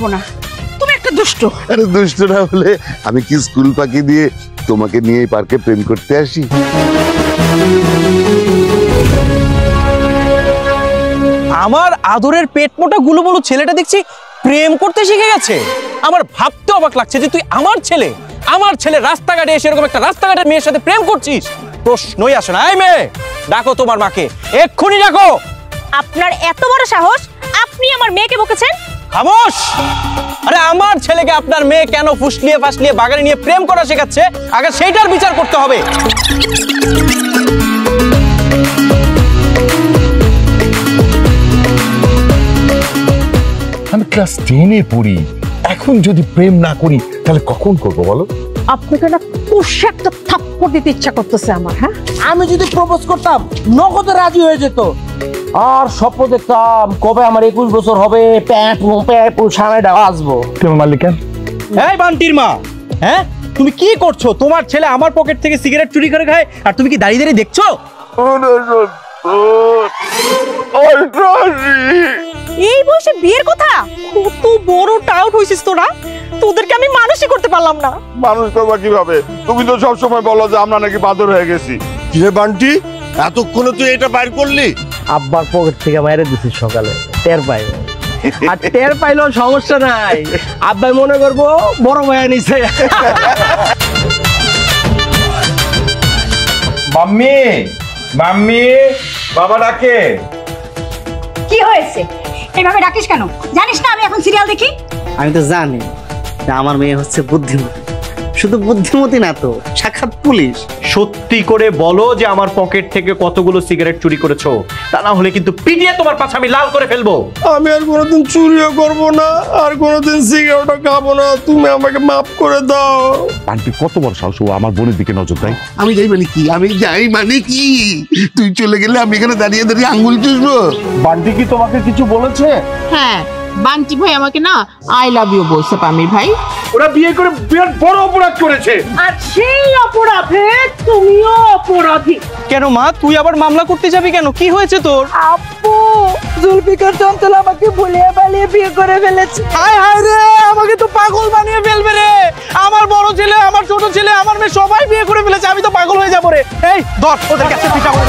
করব না, তুমি একটা দুষ্ট। আরে দুষ্ট না হলে আমি কি স্কুল ফাঁকি দিয়ে তোমাকে নিয়ে পার্কে প্রেম করতে আসি? আমার আদরের পেট মোটা গুলুমুলু ছেলেটা দেখছি প্রেম করতে শিখে গেছে। আমার ভাবতে অবাক লাগছে যে তুই আমার ছেলে রাস্তাঘাটে এসে এরকম একটা রাস্তাঘাটের মেয়ের সাথে প্রেম করছিস। প্রশ্নই আসে না। এই মেয়ে, ডাকো তোমার মাকে, এক্ষুনি ডাকো। আপনার এত বড় সাহস, আপনি আমার মেয়েকে বকেছেন? খামোশ! আরে আমার ছেলেকে আপনার মেয়ে কেন ফুসলিয়ে ফাসলিয়ে বাগানে নিয়ে প্রেম করা শেখাচ্ছে, আগে সেইটার বিচার করতে হবে। আমি ক্লাস 10-এ পড়ি, এখন যদি প্রেম না করি তাহলে কখন করবো বলো? আপনাকে না কষে একটা থাপ্পড় দিতে ইচ্ছা করতেছে আমার। হ্যাঁ, আমি যদি প্রপোজ করতাম নগদে রাজি হয়ে যেত। আর স্বপ্ন দেখতাম কবে আমার 21 বছর হবে, প্যাপু সামনেটা আসবো। তুমি মারলি কেন? এই বান্টির মা, হ্যাঁ তুমি কি করছো? তোমার ছেলে আমার পকেট থেকে সিগারেট চুরি করে খায় আর তুমি কি দাঁড়িয়ে দাঁড়িয়ে দেখছো? এই বয়সে বিয়ের কথা? কত বড় টাউট হইছিস তোরা, তোদেরকে আমি মানুষই করতে পারলাম না। মানুষ করবা কিভাবে? তুমি তো সবসময় বলো যে আমরা নাকি বাদর হয়ে গেছি। কিরে বান্টি, এতক্ষণে তুই এটা বাইর করলি? আব্বার পকেট থেকে মাইরে দিছিস সকালে, টের পাই। আর টের পাইলেও সমস্যা নাই, আব্বাই মনে করবো বড় ভাইয়া নিছে। মাম্মি, মাম্মি, বাবা ডাকে। কি হয়েছে? এইভাবে ডাকিস কেন? জানিস না আমি এখন সিরিয়াল দেখি? আমি তো জানি যে আমার মেয়ে হচ্ছে বুদ্ধিমতী, শুধু বুদ্ধিমতী না তো, সাক্ষাৎ পুলিশ। সত্যি করে বলো যে আমার পকেট থেকে কতগুলো সিগারেট চুরি করেছো, তা না হলে কিন্তু পিটিয়ে তোমার পাছা আমি লাল করে ফেলবো। আমি আর কোনোদিন চুরিও করবো না, আর কোনোদিন সিগারেটও খাবো না, তুমি আমাকে মাফ করে দাও। বান্টি কত বড় সাহস, ও আমার বোনের দিকে নজর দেয়। আমি যাই মানে কি? তুই চলে গেলে আমি এখানে দাঁড়িয়ে দাঁড়িয়ে আঙ্গুল চুষবো? বান্টি কি তোমাকে কিছু বলেছে? হ্যাঁ, বান্টি ভাই আমাকে না আই লাভ ইউ বলছে পামির ভাই। ওরা বিয়ে করে বিরাট বড় অপরাধ করেছে। আর সেই অপরাধে তুমিও অপরাধী। কেন মা, তুই আবার মামলা করতে যাবি কেন? কি হয়েছে তোর? আপু, জুলফিকার চঞ্চল আমাকে ভুলিয়ে বালিয়ে বিয়ে করে ফেলেছে। হায় হায় রে, আমাকে তো পাগল বানিয়ে ফেলবে রে। আমার বড় ছেলে, আমার ছোট ছেলে, আমার মেয়ে সবাই বিয়ে করে ফেলেছে, আমি তো পাগল হয়ে যাবো রে। এই ধর, ওদের কাছে পিটাবো।